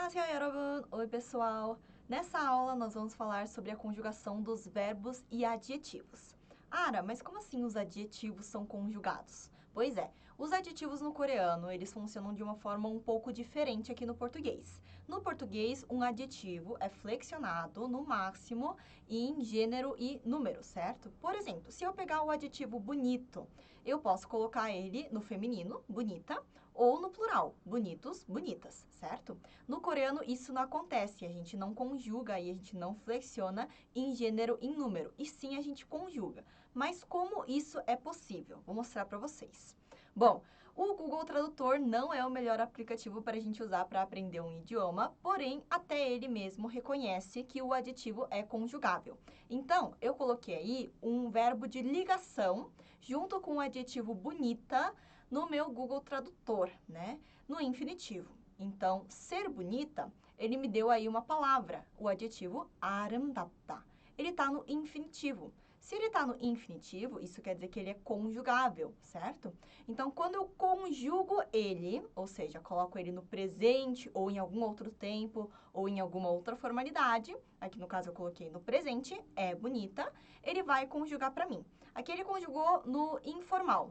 안녕하세요, 여러분! Oi, pessoal! Nessa aula, nós vamos falar sobre a conjugação dos verbos e adjetivos. Ara, mas como assim os adjetivos são conjugados? Pois é, os adjetivos no coreano, eles funcionam de uma forma um pouco diferente aqui no português. No português, um adjetivo é flexionado, no máximo, em gênero e número, certo? Por exemplo, se eu pegar o adjetivo bonito, eu posso colocar ele no feminino, bonita, ou no plural, bonitos, bonitas, certo? No coreano, isso não acontece, a gente não conjuga e a gente não flexiona em gênero e em número, e sim a gente conjuga. Mas como isso é possível? Vou mostrar para vocês. Bom, o Google Tradutor não é o melhor aplicativo para a gente usar para aprender um idioma, porém, até ele mesmo reconhece que o adjetivo é conjugável. Então, eu coloquei aí um verbo de ligação junto com o adjetivo bonita no meu Google Tradutor, né? No infinitivo. Então, ser bonita, ele me deu aí uma palavra, o adjetivo 아름답다. Ele está no infinitivo. Se ele está no infinitivo, isso quer dizer que ele é conjugável, certo? Então, quando eu conjugo ele, ou seja, coloco ele no presente, ou em algum outro tempo, ou em alguma outra formalidade, aqui no caso eu coloquei no presente, é bonita, ele vai conjugar para mim. Aqui ele conjugou no informal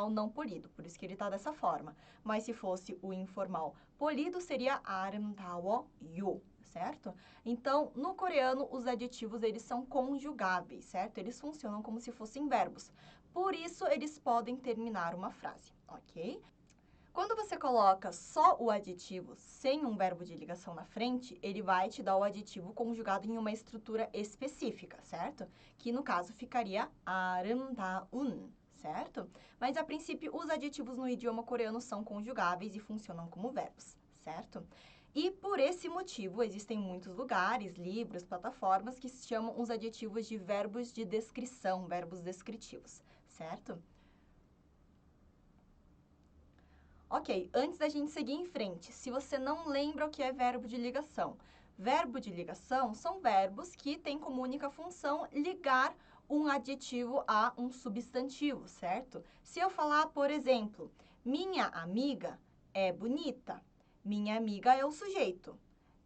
não polido, por isso que ele está dessa forma. Mas se fosse o informal polido, seria 아름다워요, certo? Então, no coreano, os adjetivos, eles são conjugáveis, certo? Eles funcionam como se fossem verbos. Por isso, eles podem terminar uma frase, ok? Quando você coloca só o adjetivo sem um verbo de ligação na frente, ele vai te dar o adjetivo conjugado em uma estrutura específica, certo? Que, no caso, ficaria 아름다운, certo? Mas, a princípio, os adjetivos no idioma coreano são conjugáveis e funcionam como verbos, certo? E, por esse motivo, existem muitos lugares, livros, plataformas que se chamam os adjetivos de verbos de descrição, verbos descritivos, certo? Ok, antes da gente seguir em frente, se você não lembra o que é verbo de ligação, verbo de ligação são verbos que têm como única função ligar um adjetivo a um substantivo, certo? Se eu falar, por exemplo, minha amiga é bonita, minha amiga é o sujeito,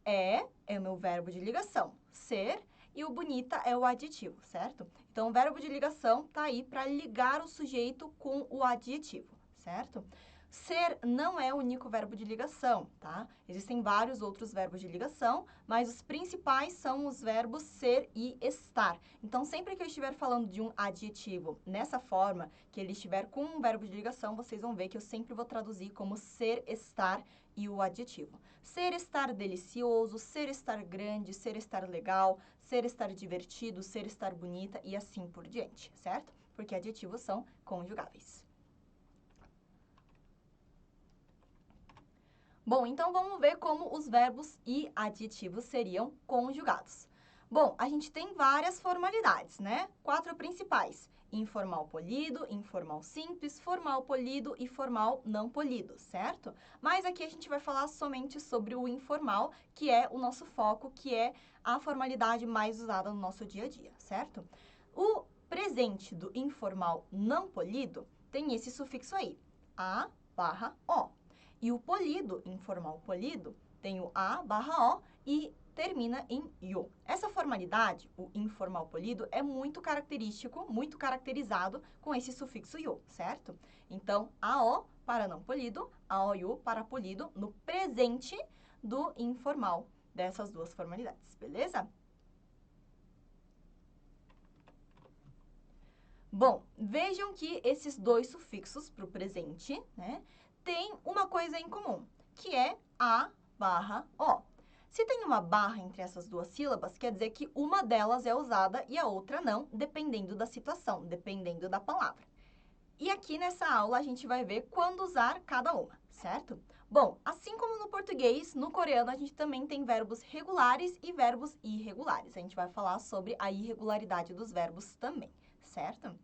é o meu verbo de ligação, ser, e o bonita é o adjetivo, certo? Então, o verbo de ligação está aí para ligar o sujeito com o adjetivo, certo? Ser não é o único verbo de ligação, tá? Existem vários outros verbos de ligação, mas os principais são os verbos ser e estar. Então, sempre que eu estiver falando de um adjetivo nessa forma, que ele estiver com um verbo de ligação, vocês vão ver que eu sempre vou traduzir como ser, estar e o adjetivo. Ser, estar delicioso, ser, estar grande, ser, estar legal, ser, estar divertido, ser, estar bonita e assim por diante, certo? Porque adjetivos são conjugáveis. Bom, então vamos ver como os verbos e adjetivos seriam conjugados. Bom, a gente tem várias formalidades, né? 4 principais: informal polido, informal simples, formal polido e formal não polido, certo? Mas aqui a gente vai falar somente sobre o informal, que é o nosso foco, que é a formalidade mais usada no nosso dia a dia, certo? O presente do informal não polido tem esse sufixo aí, a/o. E o polido, informal polido, tem o a/o e termina em io. Essa formalidade, o informal polido, é muito característico, muito caracterizado com esse sufixo io, certo? Então, ao para não polido, ao para polido, no presente do informal dessas duas formalidades, beleza? Bom, vejam que esses dois sufixos para o presente, né, tem uma coisa em comum, que é a/o. Se tem uma barra entre essas duas sílabas, quer dizer que uma delas é usada e a outra não, dependendo da situação, dependendo da palavra. E aqui nessa aula a gente vai ver quando usar cada uma, certo? Bom, assim como no português, no coreano a gente também tem verbos regulares e verbos irregulares. A gente vai falar sobre a irregularidade dos verbos também, certo?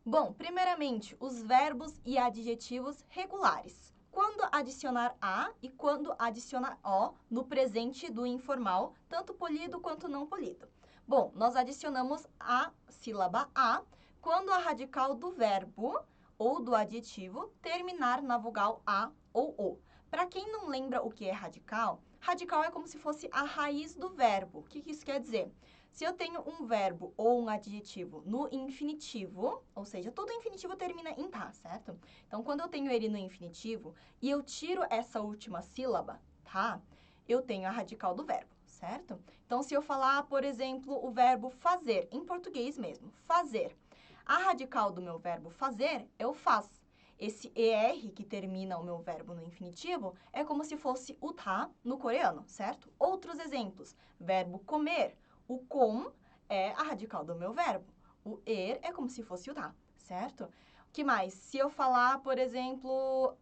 Bom, primeiramente, os verbos e adjetivos regulares. Quando adicionar a e quando adicionar o no presente do informal, tanto polido quanto não polido. Bom, nós adicionamos a sílaba a quando a radical do verbo ou do adjetivo terminar na vogal a ou o. Para quem não lembra o que é radical, radical é como se fosse a raiz do verbo. O que isso quer dizer? Se eu tenho um verbo ou um adjetivo no infinitivo, ou seja, todo infinitivo termina em tá, certo? Então, quando eu tenho ele no infinitivo e eu tiro essa última sílaba, tá? Eu tenho a radical do verbo, certo? Então, se eu falar, por exemplo, o verbo fazer, em português mesmo, fazer. A radical do meu verbo fazer é o faz. Esse ER que termina o meu verbo no infinitivo é como se fosse o tá no coreano, certo? Outros exemplos. Verbo comer. O com é a radical do meu verbo. O é como se fosse o tá, certo? O que mais? Se eu falar, por exemplo,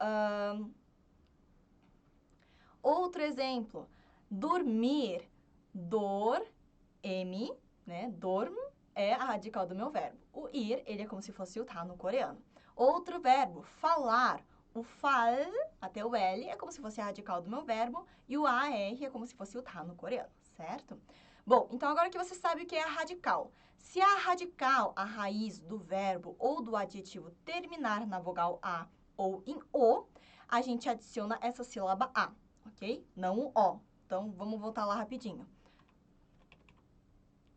outro exemplo. Dormir. M, né? Dorm é a radical do meu verbo. O ir, ele é como se fosse o tá no coreano. Outro verbo, falar. O fal, até o L, é como se fosse a radical do meu verbo. E o AR é como se fosse o tá no coreano, certo? Bom, então agora que você sabe o que é a radical. Se a radical, a raiz do verbo ou do adjetivo terminar na vogal A ou em O, a gente adiciona essa sílaba A, ok? Não o O. Então, vamos voltar lá rapidinho.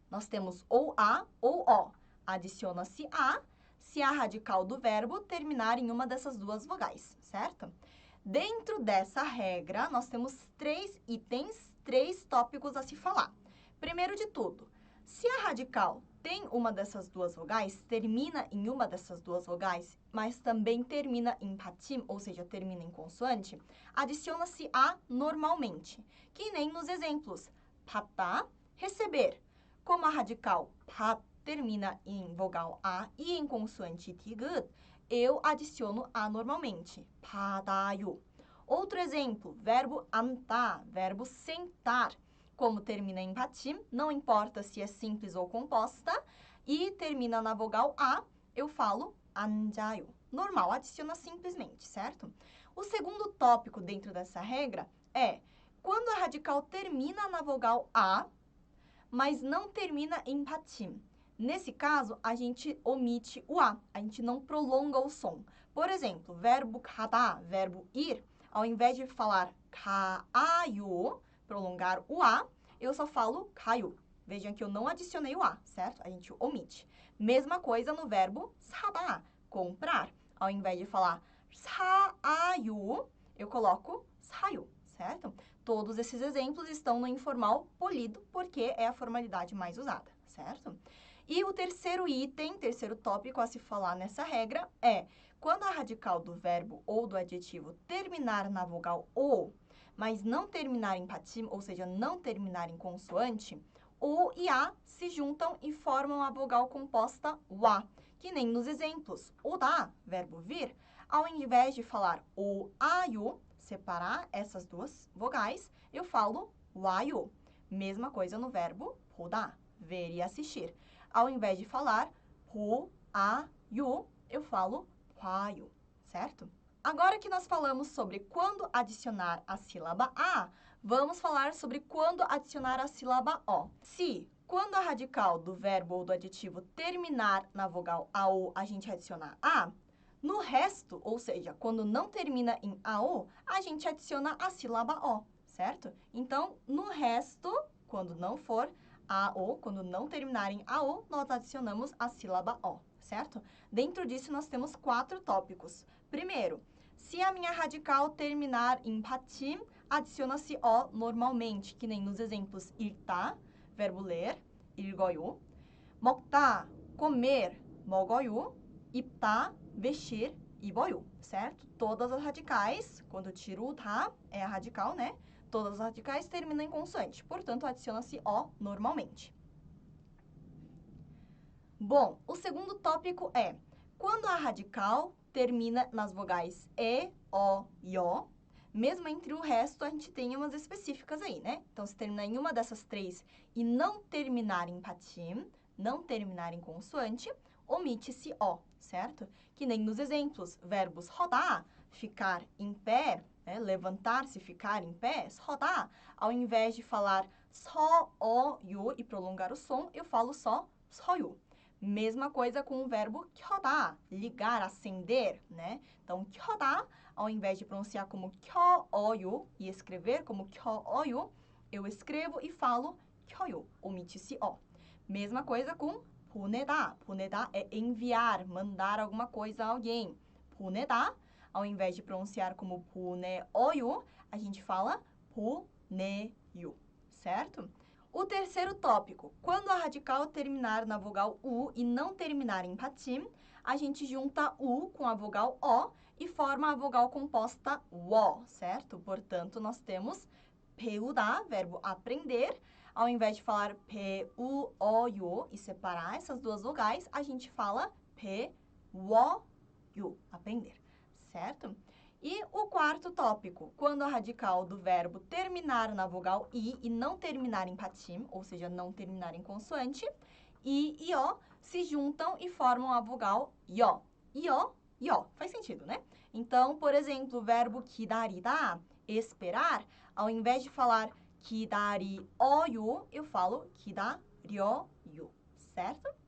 Nós temos ou A ou O. Adiciona-se A se a radical do verbo terminar em uma dessas duas vogais, certo? Dentro dessa regra, nós temos 3 itens, 3 tópicos a se falar. Primeiro de tudo, se a radical tem uma dessas duas vogais, termina em uma dessas duas vogais, mas também termina em patim, ou seja, termina em consoante, adiciona-se A normalmente, que nem nos exemplos. Patá, receber. Como a radical pat termina em vogal A e em consoante tigut, eu adiciono A normalmente. Padayo. Outro exemplo, verbo 앉다, verbo sentar. Como termina em patim, não importa se é simples ou composta, e termina na vogal A, eu falo 앉아요. Normal, adiciona simplesmente, certo? O segundo tópico dentro dessa regra é quando a radical termina na vogal A, mas não termina em patim. Nesse caso, a gente omite o A, a gente não prolonga o som. Por exemplo, verbo 가다, verbo ir, ao invés de falar 가요, prolongar o A, eu só falo 가요. Vejam que eu não adicionei o A, certo? A gente omite. Mesma coisa no verbo 사다, comprar. Ao invés de falar 사아요, eu coloco 사요, certo? Todos esses exemplos estão no informal polido, porque é a formalidade mais usada, certo? E o terceiro item, terceiro tópico a se falar nessa regra é quando a radical do verbo ou do adjetivo terminar na vogal O, mas não terminar em patim, ou seja, não terminar em consoante, O e A se juntam e formam a vogal composta WA, que nem nos exemplos. 오다, verbo vir, ao invés de falar o, a, yu, separar essas duas vogais, eu falo 와요. Mesma coisa no verbo 보다, ver e assistir. Ao invés de falar 보아요, eu falo 봐요, certo? Agora que nós falamos sobre quando adicionar a sílaba A, vamos falar sobre quando adicionar a sílaba O. Se, quando a radical do verbo ou do adjetivo terminar na vogal AO, a gente adiciona A, no resto, ou seja, quando não termina em AO, a gente adiciona a sílaba O, certo? Então, no resto, quando não for AO, quando não terminar em AO, nós adicionamos a sílaba O, certo? Dentro disso, nós temos 4 tópicos. Primeiro, se a minha radical terminar em patim, adiciona-se O normalmente, que nem nos exemplos 읽다, verbo ler, 읽어요, 먹다, comer, 먹어요, 입다, vestir, 입어요, certo? Todas as radicais, quando eu tiro o tá, é a radical, né? Todas as radicais terminam em consoante, portanto, adiciona-se O normalmente. Bom, o segundo tópico é quando a radical termina nas vogais E, O e O, mesmo entre o resto, a gente tem umas específicas aí, né? Então, se terminar em uma dessas 3 e não terminar em patim, não terminar em consoante, omite-se O, certo? Que nem nos exemplos, verbos rodar, ficar em pé, né? Levantar-se, ficar em pé, rodar. Ao invés de falar 서어요 e prolongar o som, eu falo só 서요. Mesma coisa com o verbo 켜다, ligar, acender, né? Então, 켜다, ao invés de pronunciar como 켜어요 e escrever como 켜어요, eu escrevo e falo 켜요, omite esse o. Mesma coisa com 보내다. 보내다 é enviar, mandar alguma coisa a alguém. 보내다, ao invés de pronunciar como 보내어요, a gente fala 보내요, certo? O terceiro tópico, quando a radical terminar na vogal U e não terminar em patim, a gente junta U com a vogal O e forma a vogal composta WO, certo? Portanto, nós temos 배우다, verbo aprender. Ao invés de falar 배우어요 e separar essas duas vogais, a gente fala 배워요, aprender, certo? E o quarto tópico, quando a radical do verbo terminar na vogal I e não terminar em patim, ou seja, não terminar em consoante, I e O se juntam e formam a vogal io. Io, io. Faz sentido, né? Então, por exemplo, o verbo 기다리다, esperar, ao invés de falar 기다리어요, eu falo 기다려요, certo?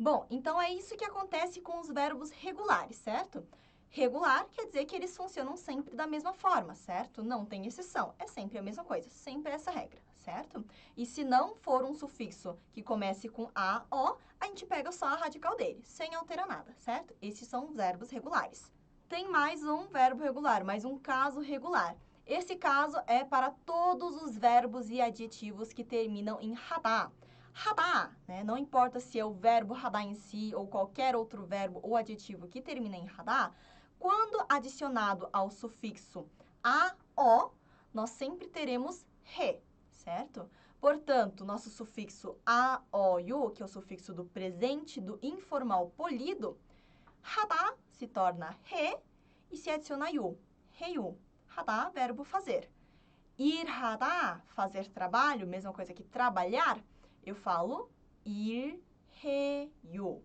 Bom, então é isso que acontece com os verbos regulares, certo? Regular quer dizer que eles funcionam sempre da mesma forma, certo? Não tem exceção, é sempre a mesma coisa, sempre essa regra, certo? E se não for um sufixo que comece com A, O, a gente pega só a radical dele, sem alterar nada, certo? Esses são os verbos regulares. Tem mais um verbo regular, mais um caso regular. Esse caso é para todos os verbos e adjetivos que terminam em radá. Radá, né? Não importa se é o verbo radá em si ou qualquer outro verbo ou adjetivo que termina em radá, quando adicionado ao sufixo a, o, nós sempre teremos re, certo? Portanto, nosso sufixo a, o, yu, que é o sufixo do presente do informal polido, radá se torna re e se adiciona yu, reyu. Radá, verbo fazer. Ir radá, fazer trabalho, mesma coisa que trabalhar, eu falo 일해요,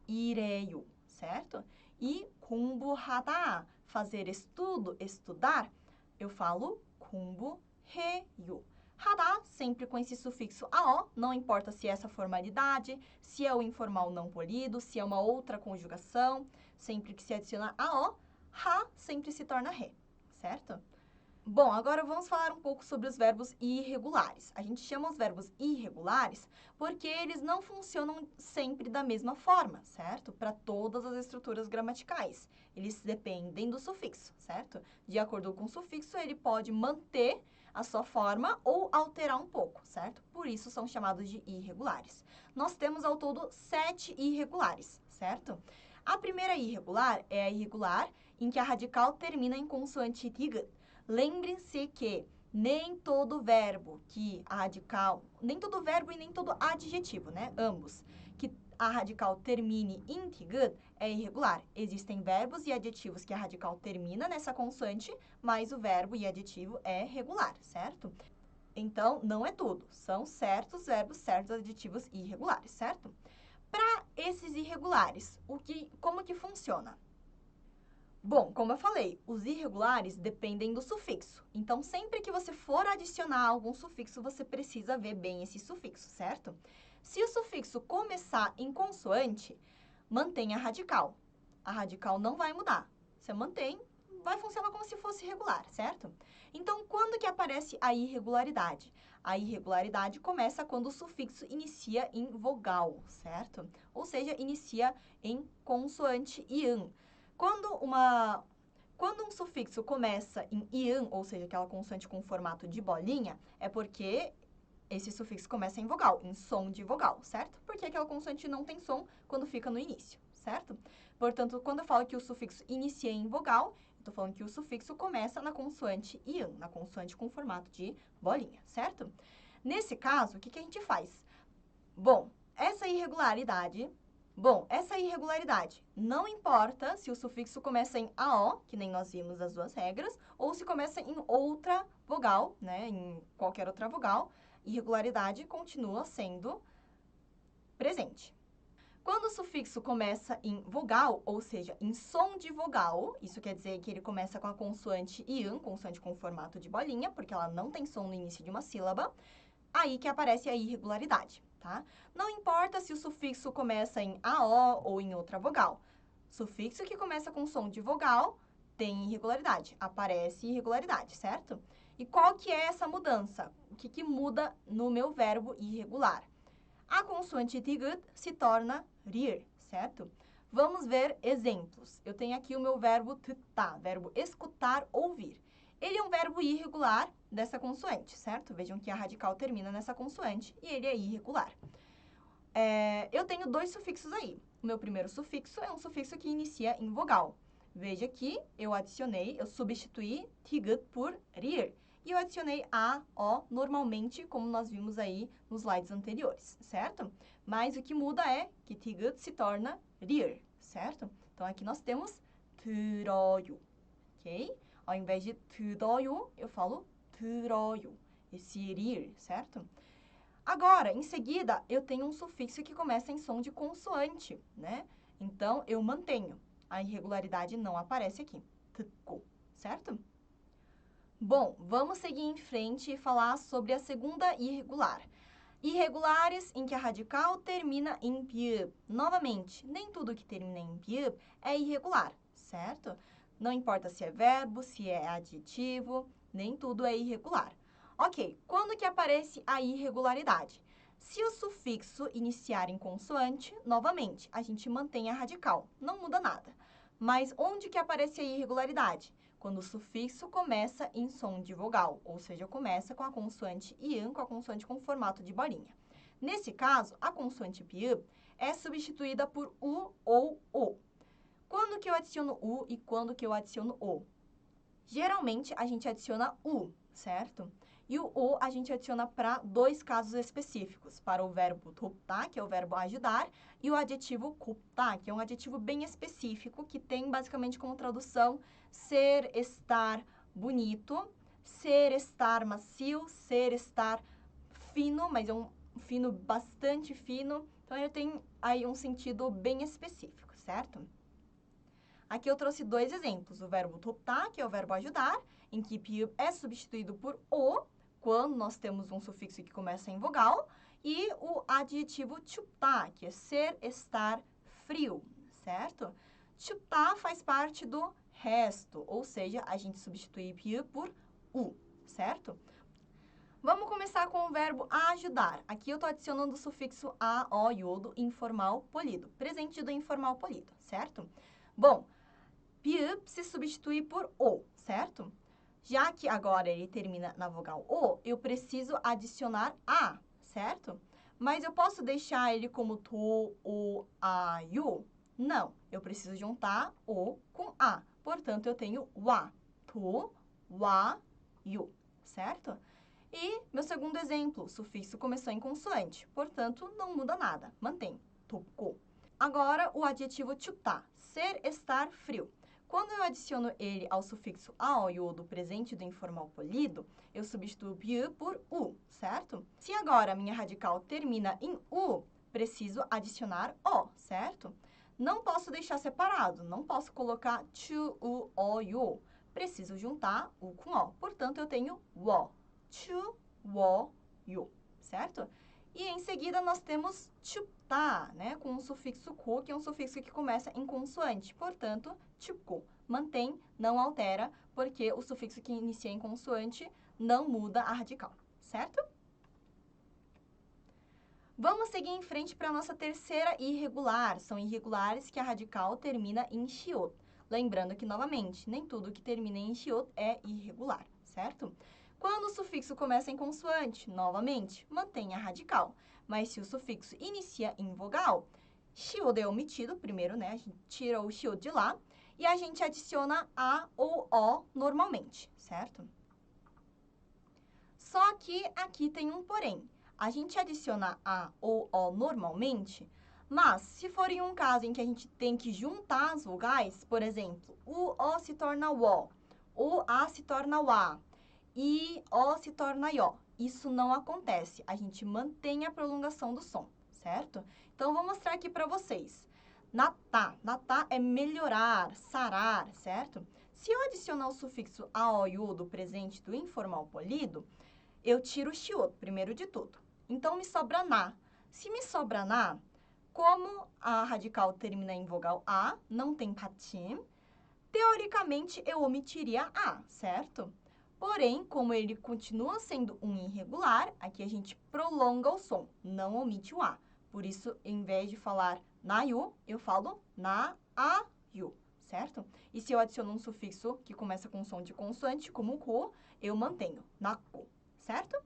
일해요, certo? E 공부하다, fazer estudo, estudar, eu falo 공부해요. 하다, sempre com esse sufixo AO, não importa se é essa formalidade, se é o informal não polido, se é uma outra conjugação, sempre que se adiciona AO, ha sempre se torna re, certo? Bom, agora vamos falar um pouco sobre os verbos irregulares. A gente chama os verbos irregulares porque eles não funcionam sempre da mesma forma, certo? Para todas as estruturas gramaticais. Eles dependem do sufixo, certo? De acordo com o sufixo, ele pode manter a sua forma ou alterar um pouco, certo? Por isso são chamados de irregulares. Nós temos ao todo 7 irregulares, certo? A primeira irregular é a irregular em que a radical termina em consoante tig. Lembrem-se que nem todo verbo que a radical, nem todo verbo e nem todo adjetivo, né? Ambos, que a radical termine em tigud é irregular. Existem verbos e adjetivos que a radical termina nessa consoante, mas o verbo e adjetivo é regular, certo? Então, não é tudo. São certos verbos, certos adjetivos irregulares, certo? Para esses irregulares, como que funciona? Bom, como eu falei, os irregulares dependem do sufixo. Então, sempre que você for adicionar algum sufixo, você precisa ver bem esse sufixo, certo? Se o sufixo começar em consoante, mantenha a radical. A radical não vai mudar. Você mantém, vai funcionar como se fosse regular, certo? Então, quando que aparece a irregularidade? A irregularidade começa quando o sufixo inicia em vogal, certo? Ou seja, inicia em consoante ian. Quando um sufixo começa em ian, ou seja, aquela consoante com formato de bolinha, é porque esse sufixo começa em vogal, em som de vogal, certo? Porque aquela consoante não tem som quando fica no início, certo? Portanto, quando eu falo que o sufixo inicia em vogal, eu estou falando que o sufixo começa na consoante ian, na consoante com formato de bolinha, certo? Nesse caso, o que a gente faz? Bom, essa irregularidade não importa se o sufixo começa em AO, que nem nós vimos as duas regras, ou se começa em outra vogal, né, em qualquer outra vogal, irregularidade continua sendo presente. Quando o sufixo começa em vogal, ou seja, em som de vogal, isso quer dizer que ele começa com a consoante ian, consoante com formato de bolinha, porque ela não tem som no início de uma sílaba, aí que aparece a irregularidade, tá? Não importa se o sufixo começa em AO ou em outra vogal. Sufixo que começa com som de vogal tem irregularidade, aparece irregularidade, certo? E qual que é essa mudança? O que muda no meu verbo irregular? A consoante tigut se torna rir, certo? Vamos ver exemplos. Eu tenho aqui o meu verbo tutá, verbo escutar, ouvir. Ele é um verbo irregular dessa consoante, certo? Vejam que a radical termina nessa consoante e ele é irregular. Eu tenho dois sufixos aí. O meu primeiro sufixo é um sufixo que inicia em vogal. Veja que eu substituí tigut por rir. E eu adicionei a, o, normalmente, como nós vimos aí nos slides anteriores, certo? Mas o que muda é que tigut se torna rir, certo? Então, aqui nós temos 들어요, ok? Ao invés de 들어요, eu falo 들어요, esse rir, certo? Agora, em seguida, eu tenho um sufixo que começa em som de consoante, né? Então, eu mantenho. A irregularidade não aparece aqui. 듣고, certo? Bom, vamos seguir em frente e falar sobre a segunda irregular. Irregulares em que a radical termina em piub. Novamente, nem tudo que termina em piub é irregular, certo? Não importa se é verbo, se é adjetivo, nem tudo é irregular. Ok, quando que aparece a irregularidade? Se o sufixo iniciar em consoante, novamente, a gente mantém a radical, não muda nada. Mas onde que aparece a irregularidade? Quando o sufixo começa em som de vogal, ou seja, começa com a consoante ian, com a consoante com formato de bolinha. Nesse caso, a consoante piub é substituída por u ou o. Quando que eu adiciono u e quando que eu adiciono o? Geralmente, a gente adiciona u, certo? E o a gente adiciona para dois casos específicos, para o verbo 돕다, que é o verbo ajudar, e o adjetivo 곱다, que é um adjetivo bem específico, que tem basicamente como tradução ser, estar bonito, ser, estar macio, ser, estar fino, mas é um fino bastante fino, então ele tem aí um sentido bem específico, certo? Aqui eu trouxe dois exemplos, o verbo 돕다, que é o verbo ajudar, em que piub é substituído por o, quando nós temos um sufixo que começa em vogal, e o adjetivo 춥다, que é ser, estar frio, certo? 춥다 faz parte do resto, ou seja, a gente substitui piub por u, certo? Vamos começar com o verbo ajudar. Aqui eu estou adicionando o sufixo a, o, io do informal polido, presente do informal polido, certo? Bom, piub se substitui por o, certo? Já que agora ele termina na vogal o, eu preciso adicionar a, certo? Mas eu posso deixar ele como tu, o, a, yu? Não, eu preciso juntar o com a. Portanto, eu tenho wa, tu, wa, yu, certo? E meu segundo exemplo, o sufixo começou em consoante, portanto, não muda nada, mantém, 덥고. Agora, o adjetivo 춥다, ser, estar frio. Quando eu adiciono ele ao sufixo ao io do presente do informal polido, eu substituo piu por u, certo? Se agora a minha radical termina em u, preciso adicionar o, certo? Não posso deixar separado, não posso colocar chu, u, o, yu. Preciso juntar u com o. Portanto, eu tenho wo, chu, wo, yu, certo? E em seguida nós temos 춥다, né, com o sufixo ku, que é um sufixo que começa em consoante. Portanto, 춥고. Mantém, não altera, porque o sufixo que inicia em consoante não muda a radical, certo? Vamos seguir em frente para a nossa terceira irregular. São irregulares que a radical termina em shiot. Lembrando que, novamente, nem tudo que termina em shiot é irregular, certo? Quando o sufixo começa em consoante, novamente, mantém a radical. Mas se o sufixo inicia em vogal, shiot é omitido, primeiro, né? A gente tira o shiot de lá e a gente adiciona a ou o normalmente, certo? Só que aqui tem um porém. A gente adiciona a ou o normalmente, mas se for em um caso em que a gente tem que juntar as vogais, por exemplo, o se torna o a se torna o a, e o se torna ió. Isso não acontece, a gente mantém a prolongação do som, certo? Então, vou mostrar aqui para vocês. Natá é melhorar, sarar, certo? Se eu adicionar o sufixo ao, io do presente do informal polido, eu tiro o shiot, primeiro de tudo. Então, me sobra na. Se me sobra na, como a radical termina em vogal A, não tem patim, teoricamente eu omitiria A, certo? Porém, como ele continua sendo um irregular, aqui a gente prolonga o som, não omite o A. Por isso, em vez de falar nayu, eu falo na-a-yu, certo? E se eu adiciono um sufixo que começa com som de consoante, como ko, eu mantenho nako, certo?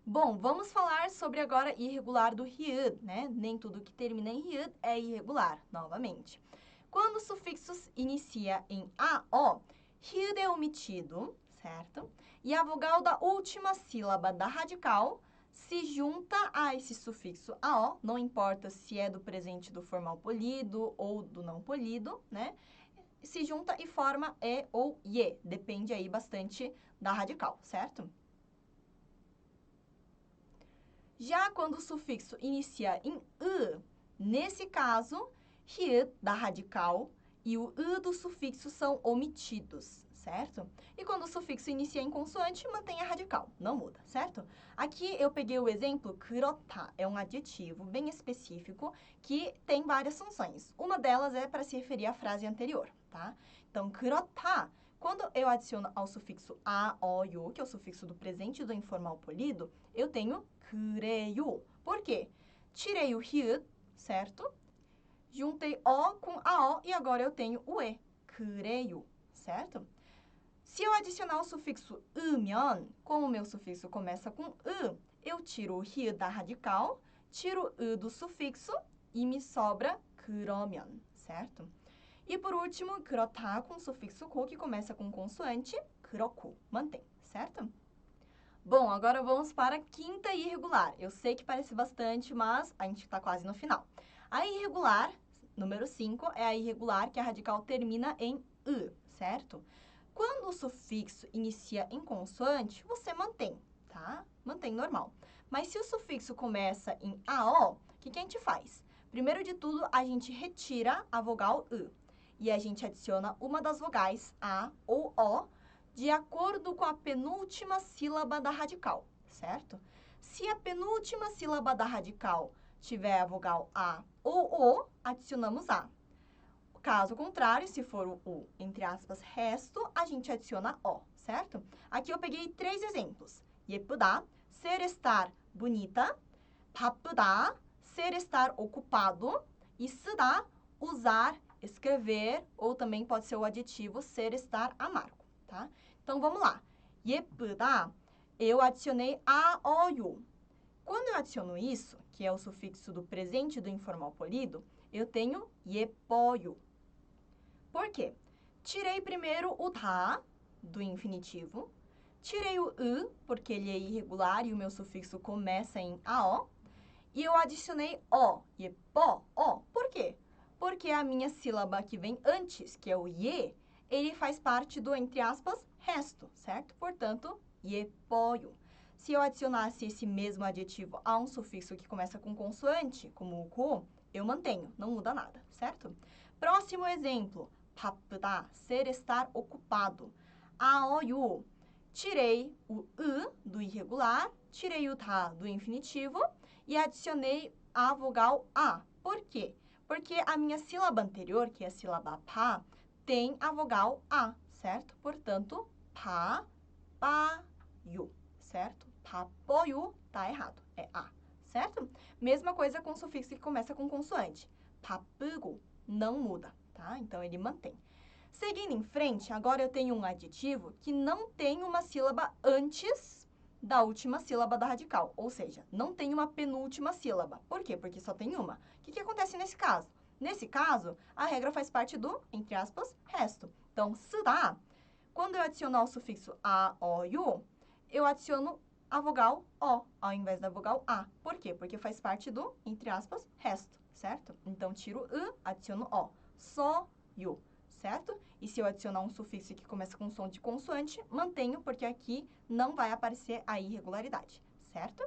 Bom, vamos falar sobre agora irregular do ryud, né? Nem tudo que termina em ryud é irregular, novamente. Quando o sufixo inicia em AO, ryud é omitido, certo? E a vogal da última sílaba da radical se junta a esse sufixo AO, não importa se é do presente do formal polido ou do não polido, né? Se junta e forma E ou IE, depende aí bastante da radical, certo? Já quando o sufixo inicia em nesse caso, ryud da radical e o do sufixo são omitidos, certo? E quando o sufixo inicia em consoante, mantém a radical, não muda, certo? Aqui eu peguei o exemplo 그렇다, é um adjetivo bem específico que tem várias funções. Uma delas é para se referir à frase anterior, tá? Então, 그렇다, quando eu adiciono ao sufixo a, o, 요, que é o sufixo do presente do informal polido, eu tenho 그래요. Por quê? Tirei o ryud, certo? Juntei o com a o e agora eu tenho o e. 그래요, certo? Se eu adicionar o sufixo 으면, como o meu sufixo começa com eu tiro o ryud da radical, tiro o do sufixo e me sobra 그러면, certo? E por último, 그렇다 com o sufixo ko, que começa com consoante, 그렇고, mantém, certo? Bom, agora vamos para a quinta irregular. Eu sei que parece bastante, mas a gente está quase no final. A irregular, número 5, é a irregular que a radical termina em certo? Quando o sufixo inicia em consoante, você mantém, tá? Mantém normal. Mas se o sufixo começa em AO, o que a gente faz? Primeiro de tudo, a gente retira a vogal e a gente adiciona uma das vogais A ou O, de acordo com a penúltima sílaba da radical, certo? Se a penúltima sílaba da radical tiver a vogal A ou O, adicionamos A. Caso contrário, se for o, entre aspas, resto, a gente adiciona O, certo? Aqui eu peguei 3 exemplos. 예쁘다, ser estar bonita, 바쁘다, ser estar ocupado, e 쓰다, usar, escrever, ou também pode ser o adjetivo ser estar amargo. Tá? Então, vamos lá. 예쁘다, eu adicionei a, o, 요. Quando eu adiciono isso, que é o sufixo do presente do informal polido, eu tenho 예뻐요. Por quê? Tirei primeiro o 다, do infinitivo. Tirei o porque ele é irregular e o meu sufixo começa em AO. E eu adicionei o, 예뻐, o. Por quê? Porque a minha sílaba que vem antes, que é o 예, ele faz parte do, entre aspas, resto, certo? Portanto, 예뻐요. Se eu adicionasse esse mesmo adjetivo a um sufixo que começa com consoante, como o ko, eu mantenho, não muda nada, certo? Próximo exemplo, 바쁘다, ser estar ocupado. 아어요, tirei o do irregular, tirei o 다 do infinitivo e adicionei a vogal A. Por quê? Porque a minha sílaba anterior, que é a sílaba pá, tem a vogal A, certo? Portanto, pá, pá, yu, certo? Papoyu tá errado, é A, certo? Mesma coisa com o sufixo que começa com consoante. 바쁘고, não muda, tá? Então, ele mantém. Seguindo em frente, agora eu tenho um adjetivo que não tem uma sílaba antes da última sílaba da radical, ou seja, não tem uma penúltima sílaba. Por quê? Porque só tem uma. O que acontece nesse caso? Nesse caso, a regra faz parte do, entre aspas, resto. Então, 쓰다, quando eu adicionar o sufixo a, o, 요, eu adiciono a vogal o ao invés da vogal a. Por quê? Porque faz parte do, entre aspas, resto, certo? Então, tiro o, adiciono o. Só, 요, certo? E se eu adicionar um sufixo que começa com som de consoante, mantenho, porque aqui não vai aparecer a irregularidade, certo?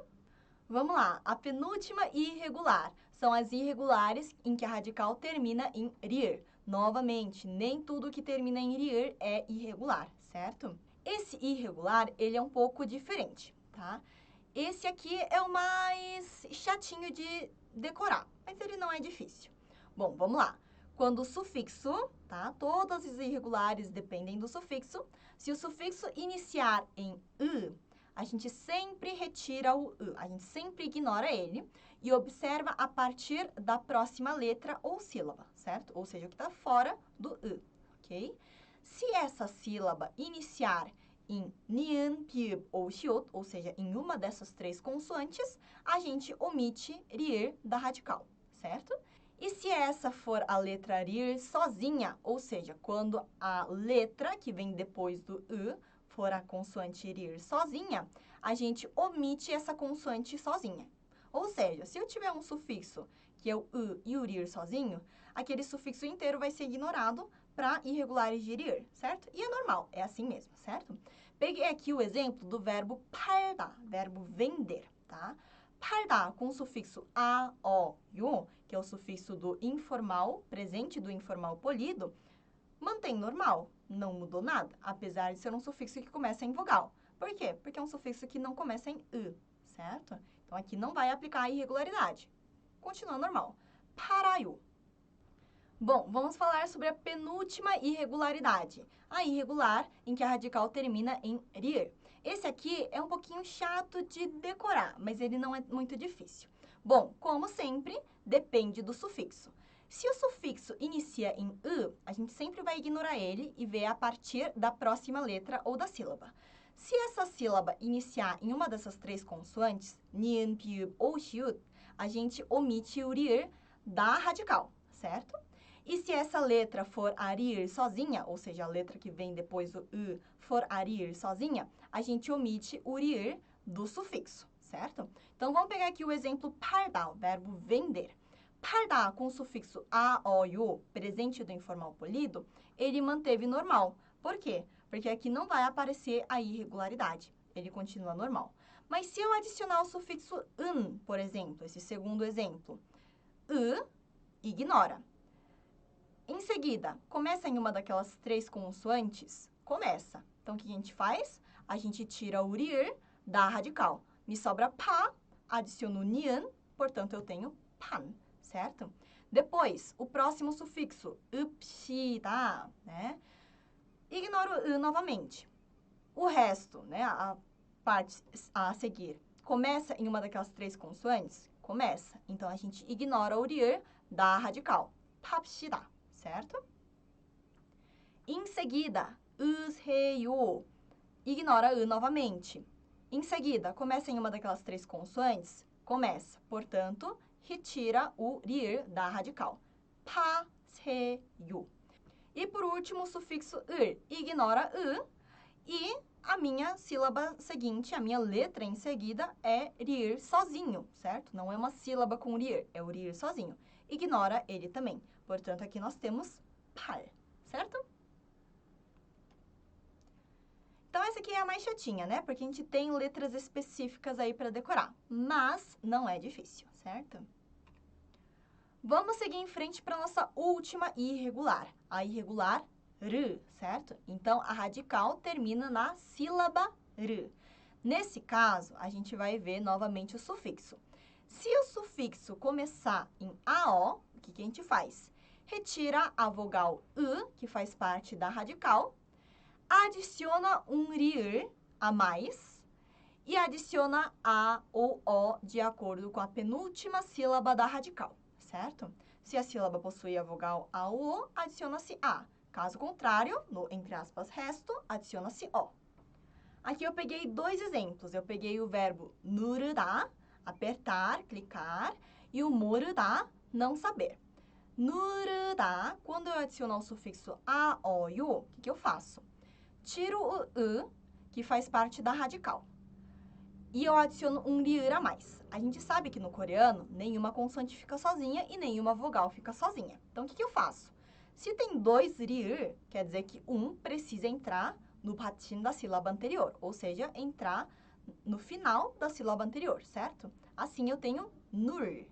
Vamos lá, a penúltima irregular são as irregulares em que a radical termina em rir. Novamente, nem tudo que termina em rir é irregular, certo? Esse irregular, ele é um pouco diferente, tá? Esse aqui é o mais chatinho de decorar, mas ele não é difícil. Bom, vamos lá. Quando o sufixo, tá? Todas as irregulares dependem do sufixo. Se o sufixo iniciar em "ı", a gente sempre retira o "ı", a gente sempre ignora ele e observa a partir da próxima letra ou sílaba, certo? Ou seja, o que está fora do "ı", ok? Se essa sílaba iniciar em nian, piub ou xiot, ou seja, em uma dessas três consoantes, a gente omite rir da radical, certo? E se essa for a letra rir sozinha, ou seja, quando a letra que vem depois do "ı" for a consoante rir sozinha, a gente omite essa consoante sozinha. Ou seja, se eu tiver um sufixo que é o "ı" e o rir sozinho, aquele sufixo inteiro vai ser ignorado para irregulares de rir, certo? E é normal, é assim mesmo, certo? Peguei aqui o exemplo do verbo 팔다, verbo vender, tá? 팔다 com o sufixo a, o, 요, que é o sufixo do informal, presente do informal polido, mantém normal, não mudou nada, apesar de ser um sufixo que começa em vogal. Por quê? Porque é um sufixo que não começa em "ı", certo? Então, aqui não vai aplicar a irregularidade. Continua normal. 팔아요. Bom, vamos falar sobre a penúltima irregularidade, a irregular em que a radical termina em rir. Esse aqui é um pouquinho chato de decorar, mas ele não é muito difícil. Bom, como sempre, depende do sufixo. Se o sufixo inicia em "ı", a gente sempre vai ignorar ele e ver a partir da próxima letra ou da sílaba. Se essa sílaba iniciar em uma dessas três consoantes, nian, piub ou xiut, a gente omite o rir da radical, certo? E se essa letra for arir sozinha, ou seja, a letra que vem depois do "ı" for arir sozinha, a gente omite o rir do sufixo, certo? Então, vamos pegar aqui o exemplo 팔다, o verbo vender. 팔다 com o sufixo a, o, 요, presente do informal polido, ele manteve normal. Por quê? Porque aqui não vai aparecer a irregularidade, ele continua normal. Mas se eu adicionar o sufixo por exemplo, esse segundo exemplo, ignora. Em seguida, começa em uma daquelas três consoantes? Começa. Então, o que a gente faz? A gente tira o rir da radical. Me sobra pá, adiciono nian, portanto, eu tenho pan, certo? Depois, o próximo sufixo, upshida, né? Ignoro o novamente. O resto, né, a parte a seguir, começa em uma daquelas três consoantes? Começa. Então, a gente ignora o rir da radical. 팝시다. Certo? Em seguida, 으세요. Ignora "ı" novamente. Em seguida, começa em uma daquelas três consoantes? Começa. Portanto, retira o rir da radical. 파세요. E por último, o sufixo "을". Ignora "ı" e a minha sílaba seguinte, a minha letra em seguida é rir sozinho, certo? Não é uma sílaba com rir, é o rir sozinho. Ignora ele também. Portanto, aqui nós temos par, certo? Então, essa aqui é a mais chatinha, né? Porque a gente tem letras específicas aí para decorar. Mas não é difícil, certo? Vamos seguir em frente para a nossa última irregular. A irregular r, certo? Então, a radical termina na sílaba r. Nesse caso, a gente vai ver novamente o sufixo. Se o sufixo começar em AO, o que a gente faz? Retira a vogal "ı", que faz parte da radical, adiciona um rir a mais e adiciona a ou o de acordo com a penúltima sílaba da radical, certo? Se a sílaba possui a vogal a ou o, adiciona-se a. Caso contrário, no, entre aspas, resto, adiciona-se o. Aqui eu peguei dois exemplos. Eu peguei o verbo nu르다, apertar, clicar, e o mo르다, não saber. 누르다, quando eu adicionar o sufixo a, o, 요, o que eu faço? Tiro o "ı", que faz parte da radical, e eu adiciono um rir a mais. A gente sabe que no coreano, nenhuma consoante fica sozinha e nenhuma vogal fica sozinha. Então, o que eu faço? Se tem dois rir, quer dizer que um precisa entrar no patin da sílaba anterior, ou seja, entrar no final da sílaba anterior, certo? Assim, eu tenho nur.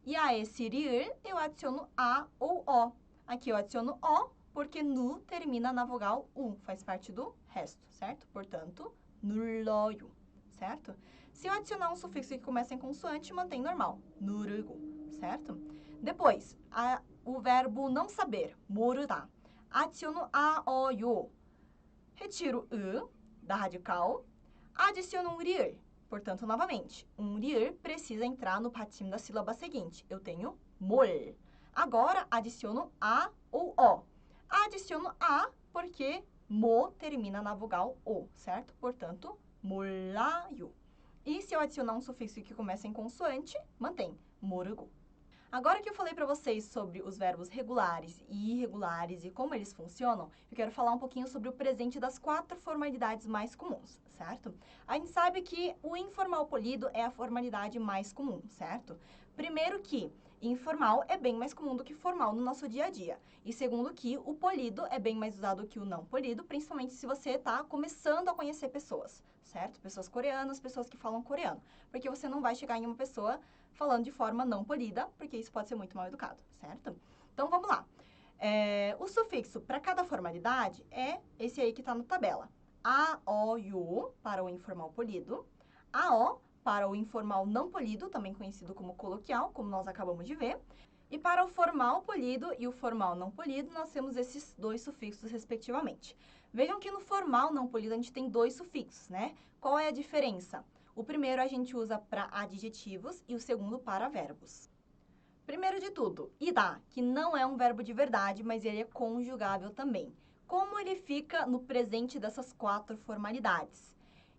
E a esse rir, eu adiciono a ou o. Aqui eu adiciono o, porque nu termina na vogal u, faz parte do resto, certo? Portanto, 눌러요, certo? Se eu adicionar um sufixo que começa em consoante, mantém normal. 누르고, certo? Depois, o verbo não saber, 모르다. Adiciono a, o, 요. Retiro o da radical. Adiciono um ri을. Portanto, novamente, um ri을 precisa entrar no patim da sílaba seguinte. Eu tenho mol. Agora, adiciono a ou o. Adiciono a porque mo termina na vogal o, certo? Portanto, 몰라요. E se eu adicionar um sufixo que começa em consoante, mantém, 모르고. Agora que eu falei para vocês sobre os verbos regulares e irregulares e como eles funcionam, eu quero falar um pouquinho sobre o presente das 4 formalidades mais comuns, certo? A gente sabe que o informal polido é a formalidade mais comum, certo? Primeiro que informal é bem mais comum do que formal no nosso dia a dia. E segundo que o polido é bem mais usado que o não polido, principalmente se você está começando a conhecer pessoas, certo? Pessoas coreanas, pessoas que falam coreano. Porque você não vai chegar em uma pessoa falando de forma não polida, porque isso pode ser muito mal educado, certo? Então, vamos lá. O sufixo para cada formalidade é esse aí que está na tabela. A, O, 요 para o informal polido. A, O para o informal não polido, também conhecido como coloquial, como nós acabamos de ver. E para o formal polido e o formal não polido, nós temos esses 2 sufixos, respectivamente. Vejam que no formal não polido a gente tem 2 sufixos, né? Qual é a diferença? O primeiro a gente usa para adjetivos e o segundo para verbos. Primeiro de tudo, ida, que não é um verbo de verdade, mas ele é conjugável também. Como ele fica no presente dessas 4 formalidades?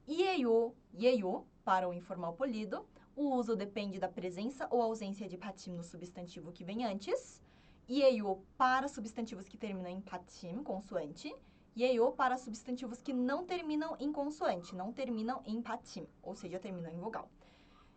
Ieyo, ieyo, para o informal polido. O uso depende da presença ou ausência de patim no substantivo que vem antes. Ieyo para substantivos que terminam em patim, consoante. Ieyo para substantivos que não terminam em consoante, não terminam em patim, ou seja, terminam em vogal.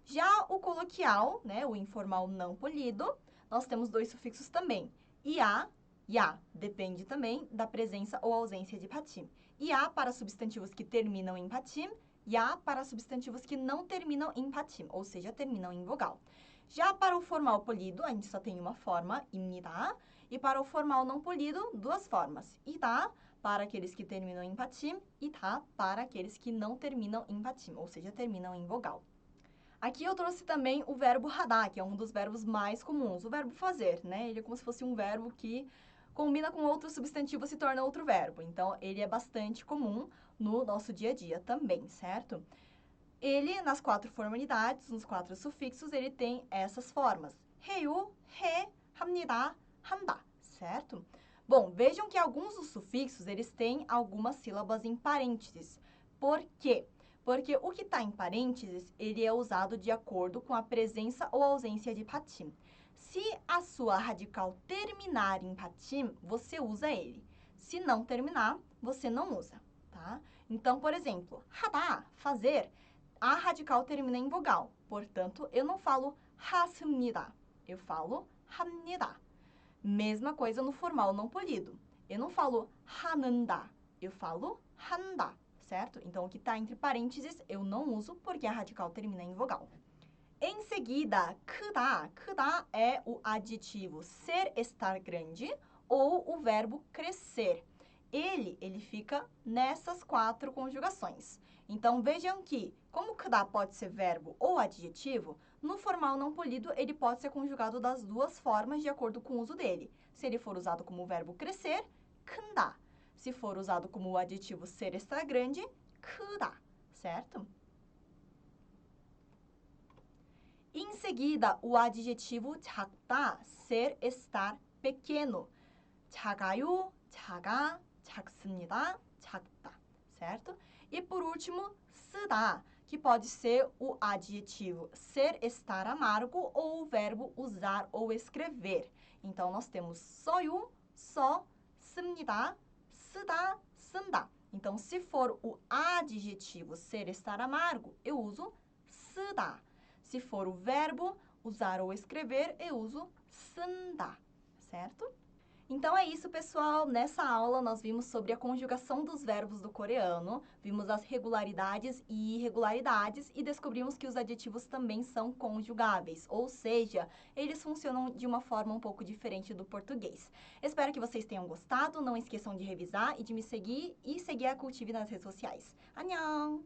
Já o coloquial, né, o informal não polido, nós temos 2 sufixos também. Ia, ya, depende também da presença ou ausência de patim. Ia para substantivos que terminam em patim, ya para substantivos que não terminam em patim, ou seja, terminam em vogal. Já para o formal polido, a gente só tem uma forma, 입니다. E para o formal não polido, 2 formas. ida para aqueles que terminam em patim, ita para aqueles que não terminam em patim, ou seja, terminam em vogal. Aqui eu trouxe também o verbo hadar, que é um dos verbos mais comuns, o verbo fazer, né? Ele é como se fosse um verbo que combina com outro substantivo e se torna outro verbo. Então, ele é bastante comum no nosso dia a dia também, certo? Ele, nas 4 formalidades, nos 4 sufixos, ele tem essas formas. 해요, 해, 합니다, 한다, certo? Bom, vejam que alguns dos sufixos, eles têm algumas sílabas em parênteses. Por quê? Porque o que está em parênteses, ele é usado de acordo com a presença ou ausência de patim. Se a sua radical terminar em patim, você usa ele. Se não terminar, você não usa, tá? Então, por exemplo, 하다, fazer, a radical termina em vogal. Portanto, eu não falo 하십니다, eu falo 합니다. Mesma coisa no formal não polido. Eu não falo 하는다, eu falo 한다, certo? Então, o que está entre parênteses eu não uso porque a radical termina em vogal. Em seguida, 크다. 크다 é o adjetivo ser, estar grande ou o verbo crescer. Ele fica nessas 4 conjugações. Então, vejam que, como 크다 pode ser verbo ou adjetivo, no formal não polido, ele pode ser conjugado das 2 formas de acordo com o uso dele. Se ele for usado como verbo crescer, 큰다. Se for usado como o adjetivo ser, estar grande, 크다, certo? Em seguida, o adjetivo 작다, ser, estar pequeno. 작아요, 작아, 작습니다, 작다, certo? E por último, 쓰다, que pode ser o adjetivo ser, estar amargo ou o verbo usar ou escrever. Então, nós temos 써요, 써, 씁니다, 쓰다, 쓴다. Então, se for o adjetivo ser, estar amargo, eu uso 쓰다. Se for o verbo usar ou escrever, eu uso 쓴다, certo? Então é isso, pessoal. Nessa aula nós vimos sobre a conjugação dos verbos do coreano, vimos as regularidades e irregularidades e descobrimos que os adjetivos também são conjugáveis, ou seja, eles funcionam de uma forma um pouco diferente do português. Espero que vocês tenham gostado, não esqueçam de revisar e de me seguir e seguir a Cultive nas redes sociais. 안녕!